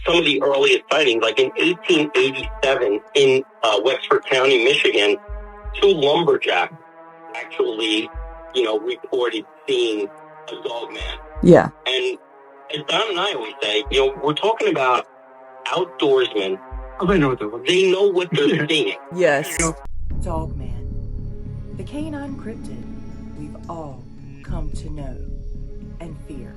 some of the earliest sightings, like in 1887 in Wexford County, Michigan, 2 lumberjacks actually, reported seeing a Dogman. Yeah. And as Don and I always say, we're talking about outdoorsmen. Oh, they know what they're looking. They know what they're seeing. Yes. Dogman, the canine cryptid we've all come to know and fear.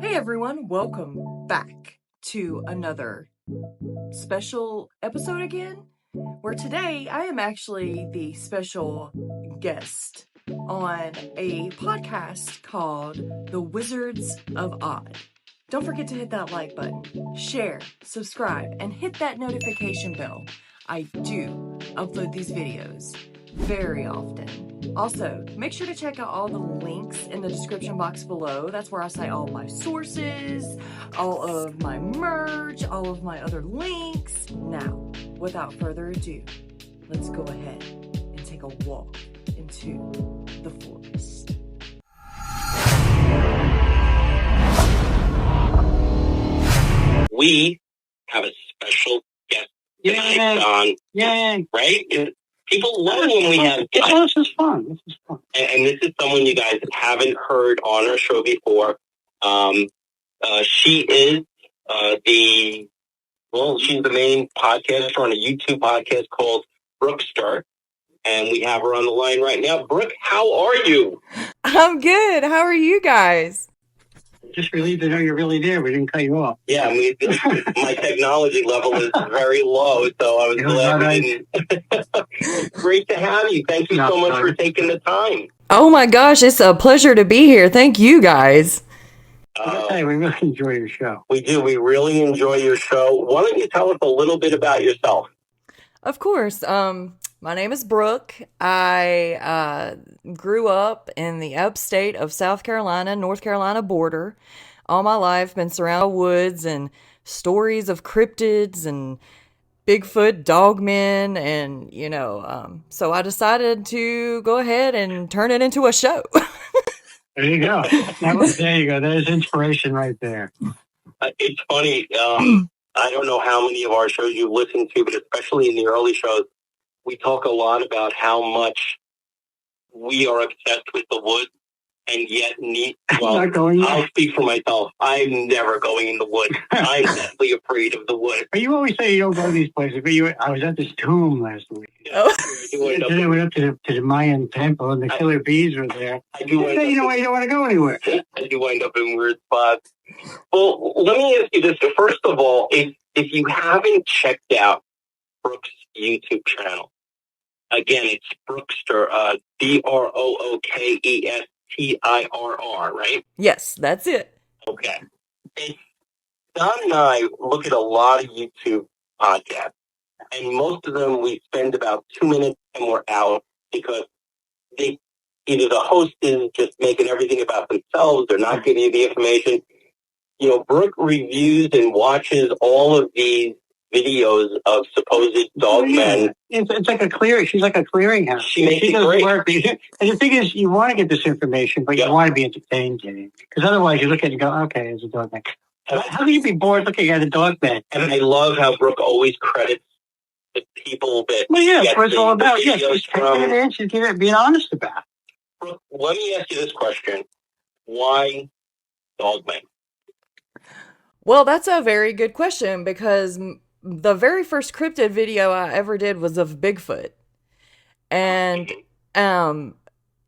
Hey everyone, welcome back to another special episode again, where today I am actually the special guest on a podcast called The Wizards of Odd. Don't forget to hit that like button, share, subscribe, and hit that notification bell. I do upload these videos very often. Also, make sure to check out all the links in the description box below. That's where I cite all my sources, all of my merch, all of my other links. Now, without further ado, let's go ahead and take a walk into the forest. We have a special guest tonight on, right? People love when we have guests. Oh, this is fun. And this is someone you guys haven't heard on our show before. She is she's the main podcaster on a YouTube podcast called Brookestirr. And we have her on the line right now. Brooke, how are you? I'm good. How are you guys? Just relieved to know you're really there. We didn't cut you off. Yeah, my technology level is very low, so I was glad we didn't. Great to have you. Thank you so much for taking the time. Oh my gosh, it's a pleasure to be here. Thank you guys. Hey, we really enjoy your show. We do. We really enjoy your show. Why don't you tell us a little bit about yourself? Of course. My name is Brooke. I grew up in the upstate of South Carolina, North Carolina border. All my life, been surrounded by woods and stories of cryptids and Bigfoot, Dogmen, and, so I decided to go ahead and turn it into a show. There you go. There you go. There's inspiration right there. It's funny. I don't know how many of our shows you've listened to, but especially in the early shows, we talk a lot about how much we are obsessed with the woods and yet I'll speak for myself. I'm never going in the woods. I'm definitely afraid of the woods. But you always say you don't go to these places. But I was at this tomb last week. Oh. Then I went up to the Mayan temple and the killer bees were there. You know why you don't want to go anywhere. I do wind up in weird spots. Well, let me ask you this. First of all, if you haven't checked out Brooke's YouTube channel, again, it's Brookestirr, Brookestirr, right? Yes, that's it. Okay. And Don and I look at a lot of YouTube podcasts, and most of them we spend about 2 minutes and we're out because either the host is just making everything about themselves, they're not giving you the information. Brooke reviews and watches all of these videos of supposed dogmen. It's like a clearing. She's like a clearinghouse. She makes it does great. Work. And the thing is, you want to get this information, but you want to be entertained getting it. Because otherwise you look at it and go, okay, it's a dogman. How can you be bored looking at a dogman? And I love how Brooke always credits the people that that's what it's all about. Yes, she's taking it in. She's being honest about it. Brooke, let me ask you this question. Why dogmen? Well, that's a very good question because the very first cryptid video I ever did was of Bigfoot. And, that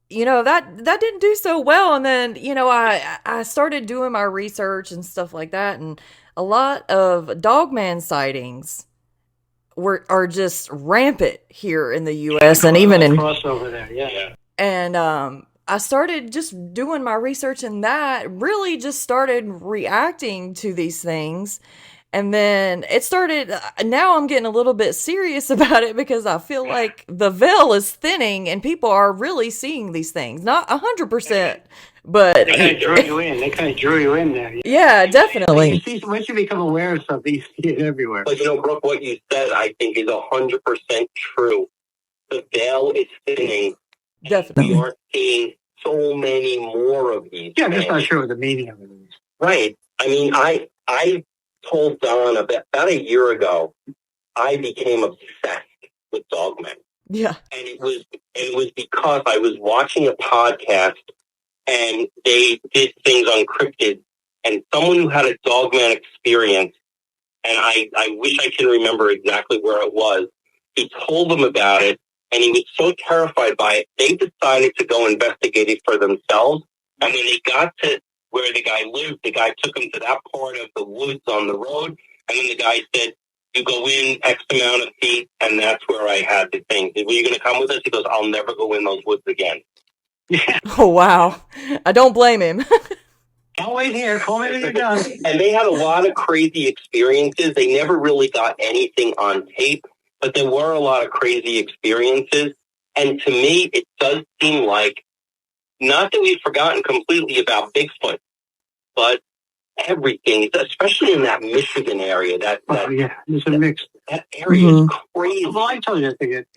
didn't do so well. And then, I started doing my research and stuff like that. And a lot of Dogman sightings are just rampant here in the U.S. and even in crossover there. Yeah. And, I started just doing my research and that really just started reacting to these things. And then it started, now I'm getting a little bit serious about it because I feel like the veil is thinning and people are really seeing these things. Not 100%, but... They kind of drew you in. there. Yeah, definitely. Once you become aware of something, you see it everywhere. But Brooke, what you said I think is 100% true. the veil is thinning. Definitely. We are seeing so many more of these. Yeah, I'm just not sure what the meaning of it is. Right. I mean, I told Don about a year ago, I became obsessed with Dogman. Yeah. And it was because I was watching a podcast and they did things on cryptids, and someone who had a Dogman experience, and I wish I can remember exactly where it was, he told them about it, and he was so terrified by it, they decided to go investigate it for themselves. And when they got to where the guy lived, the guy took him to that part of the woods on the road, and then the guy said, you go in X amount of feet, and that's where I had the thing. Were you going to come with us? He goes, I'll never go in those woods again. Yeah. Oh, wow. I don't blame him. I'll wait here. Call me when you're done. And they had a lot of crazy experiences. They never really got anything on tape, but there were a lot of crazy experiences. And to me, it does seem like, not that we've forgotten completely about Bigfoot, but everything, especially in that Michigan area, Yeah, it's a mix. That area is crazy. Well, I told you that thing that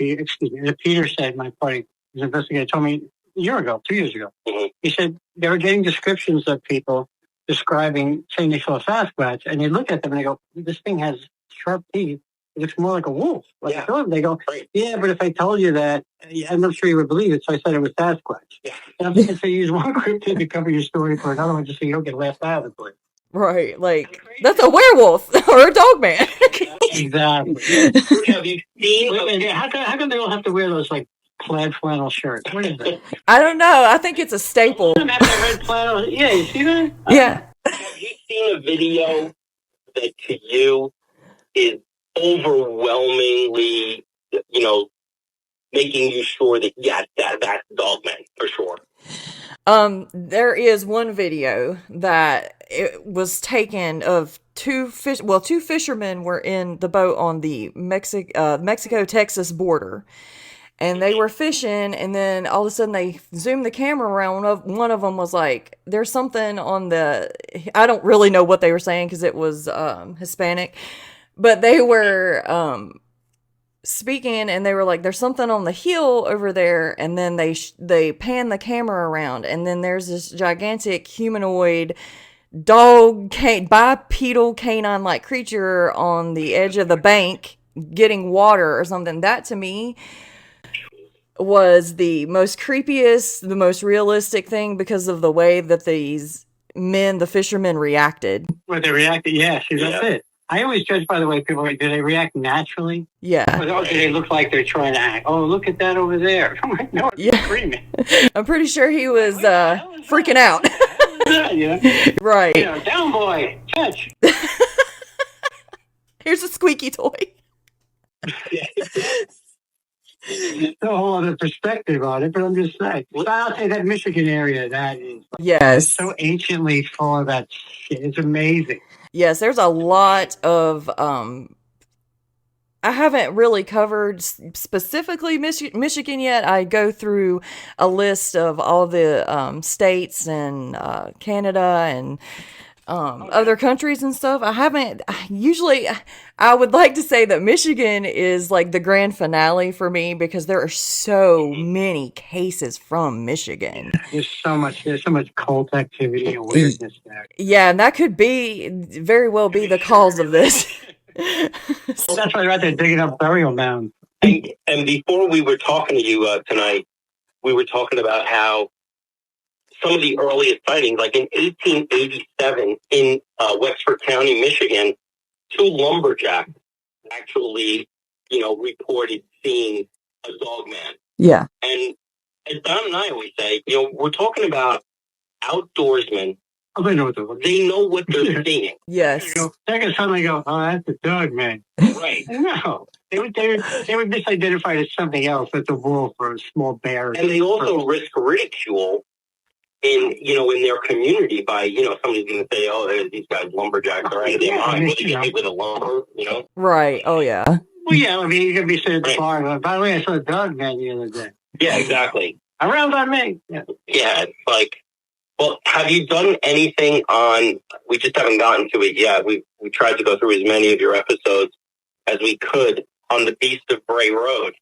Peter said, my buddy, his investigator, told me a year ago, 2 years ago. Mm-hmm. He said they were getting descriptions of people describing, saying they saw a Sasquatch, and they look at them and they go, this thing has sharp teeth. It looks more like a wolf. Like a dog. They go, yeah, but if I told you that, I'm not sure you would believe it, so I said it was Sasquatch. Yeah. And I'm saying, so you use one cryptid to cover your story for another one just so you don't get laughed out of the place. Right, like, that's a werewolf or a Dogman. Exactly. Have you seen? How come they all have to wear those like plaid flannel shirts? What is that? I don't know. I think it's a staple. Have that red flannel. Yeah, you see that? Yeah. Have you seen a video that to you is overwhelmingly, making you sure that that's Dogman for sure? There is one video that it was taken of two fishermen were in the boat on the Mexico-Texas border, and they were fishing, and then all of a sudden they zoomed the camera around. One of them was like, there's something on the, I don't really know what they were saying because it was Hispanic, but they were speaking, and they were like, there's something on the hill over there, and then they pan the camera around, and then there's this gigantic humanoid bipedal canine like creature on the edge of the bank getting water or something. That to me was the most creepiest, the most realistic thing because of the way that the fishermen reacted. Well, they reacted, yeah, see, that's it. I always judge by the way people do they react naturally? Yeah. Or do they look like they're trying to act? Oh, look at that over there. I'm like, no, it's screaming. I'm pretty sure he was freaking out. Yeah. Right. Down boy, catch. Here's a squeaky toy. It's a whole other perspective on it, but I'm just saying. Well, I'll say that Michigan area, that is so anciently full of that shit. It's amazing. Yes, there's a lot of, I haven't really covered specifically Michigan yet. I go through a list of all the states and Canada and other countries and stuff. I would like to say that Michigan is like the grand finale for me because there are so many cases from Michigan. There's so much cult activity and weirdness there. Yeah, and that could very well be the cause of this. Well, that's why they're out there digging up burial mounds. And before we were talking to you tonight, we were talking about how some of the earliest sightings, like in 1887 in Wexford County, Michigan, 2 lumberjacks actually, reported seeing a Dogman. Yeah. And as Don and I always say, we're talking about outdoorsmen. Oh, they know what they're seeing. Yes. They're going to suddenly go, oh, that's a Dogman. Right. No. They would misidentify it as something else. That's a wolf or a small bear. And they also risk ridicule in their community by, somebody's going to say, oh, these guys lumberjacks are out of their mind. What do they get hit with a lumber, Right. Oh, yeah. Well, yeah, I mean, you're going to be sitting at the bar. By the way, I saw a Dogman the other day. Yeah, exactly. Around by me. Yeah, it's like, well, have you done anything on, we just haven't gotten to it yet. We tried to go through as many of your episodes as we could on the Beast of Bray Road.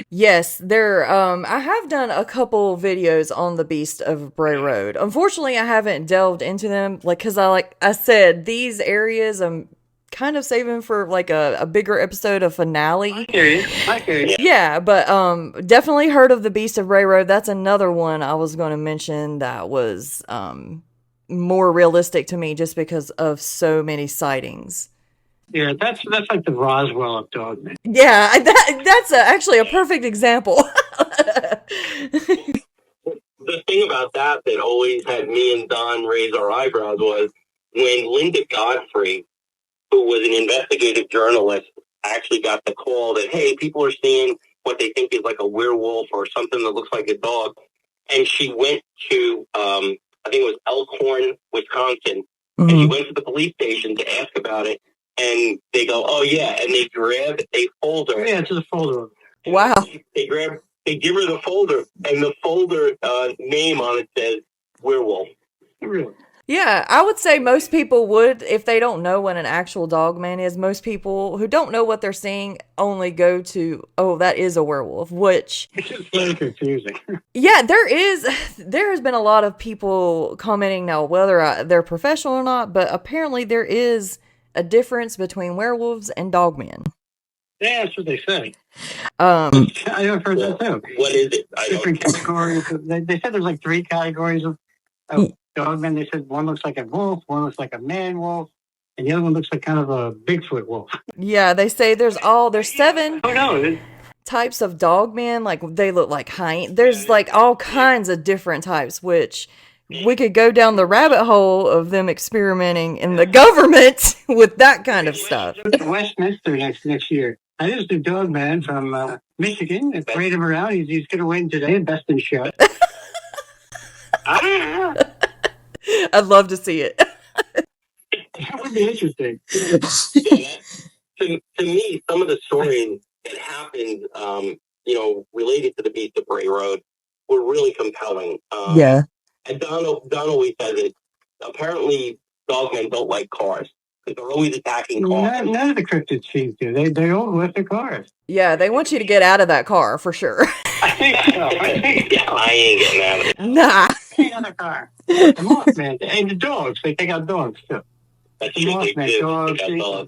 Yes, there. I have done a couple videos on the Beast of Bray Road. Unfortunately, I haven't delved into them, because like I said, these areas I'm kind of saving for like a bigger episode, a finale. I hear you. I hear you. Yeah, but definitely heard of the Beast of Bray Road. That's another one I was going to mention that was more realistic to me, just because of so many sightings. Yeah, that's like the Roswell of Dogman. Yeah, that's actually a perfect example. The thing about that always had me and Don raise our eyebrows was when Linda Godfrey, who was an investigative journalist, actually got the call that, hey, people are seeing what they think is like a werewolf or something that looks like a dog. And she went to, I think it was Elkhorn, Wisconsin, and she went to the police station to ask about it. And they go, oh, yeah. And they grab a folder. Yeah, it's a folder. Wow. They give her the folder, and the folder name on it says werewolf. Really? Yeah, I would say most people would, if they don't know what an actual Dogman is. Most people who don't know what they're seeing only go to, oh, that is a werewolf, which... It's just very confusing. Yeah, there has been a lot of people commenting now, whether they're professional or not, but apparently there is a difference between werewolves and Dogmen. Yeah, that's what they say. I have heard that too. What is it? Different categories. They said there's like 3 categories of Dogmen. They said one looks like a wolf, one looks like a man wolf, and the other one looks like kind of a Bigfoot wolf. Yeah, they say there's 7 Oh no. types of Dogmen. Like, they look like hyenas. There's like all kinds of different types, which we could go down the rabbit hole of them experimenting in the government with that kind of stuff. Westminster next year. I just a Dogman from Michigan. I parade him around. He's going to win today. Best in show. I'd love to see it. That would be interesting. To me, some of the stories that happened, related to the Beast of Bray Road were really compelling. Yeah. And Don always says it. Apparently, dogmen don't like cars because they're always attacking cars. None of the cryptids seem to. They all with the cars. Yeah, they want you to get out of that car for sure. I think so. I ain't getting out of it. Nah. Get out of the car. The Mothman and the dogs. They take out dogs too. That's The what they Mothman do. dogs.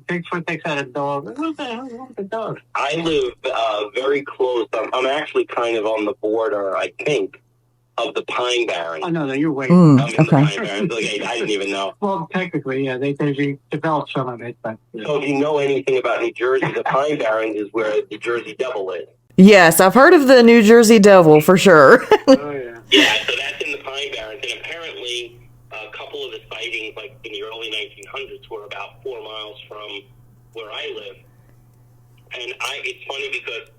Bigfoot takes out a dog. What the hell is wrong with the dog? I live very close. I'm actually kind of on the border, I think, of the Pine Barrens. Oh, no, you're way. I'm in the Pine Barrens. Like, I didn't even know. Well, technically, yeah, they developed some of it, but... So if you know anything about New Jersey, the Pine Barrens is where the Jersey Devil is. Yes, I've heard of the New Jersey Devil for sure. Oh, yeah. Yeah, so that's in the Pine Barrens. And apparently, a couple of the sightings, like in the early 1900s, were about 4 miles from where I live. And it's funny because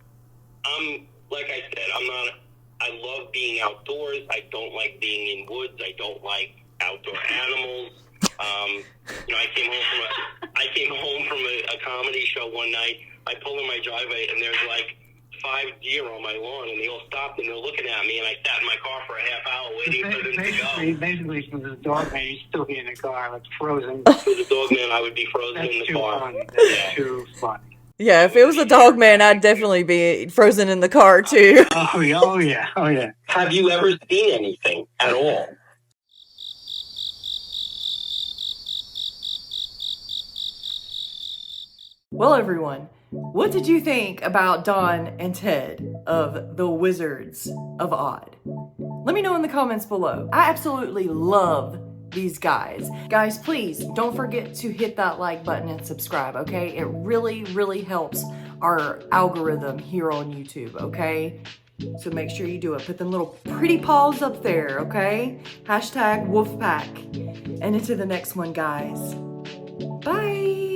like I said, I love being outdoors. I don't like being in woods. I don't like outdoor animals. I came home from a comedy show one night. I pulled in my driveway and there's like 5 deer on my lawn, and they all stopped and they're looking at me. And I sat in my car for a half hour waiting for them to go. Basically, for the Dogman, you'd still be in the car, like frozen. For the Dogman, I would be frozen in the car. Funny. That's too funny. Yeah, if it was a Dogman, I'd definitely be frozen in the car too. Oh yeah. Have you ever seen anything at all? Well, everyone, what did you think about Don and Ted of the Wizards of Odd? Let me know in the comments below. I absolutely love these guys. Guys, please don't forget to hit that like button and subscribe, okay? It really, really helps our algorithm here on YouTube, okay? So make sure you do it. Put them little pretty paws up there, okay? #Wolfpack. And into the next one, guys. Bye!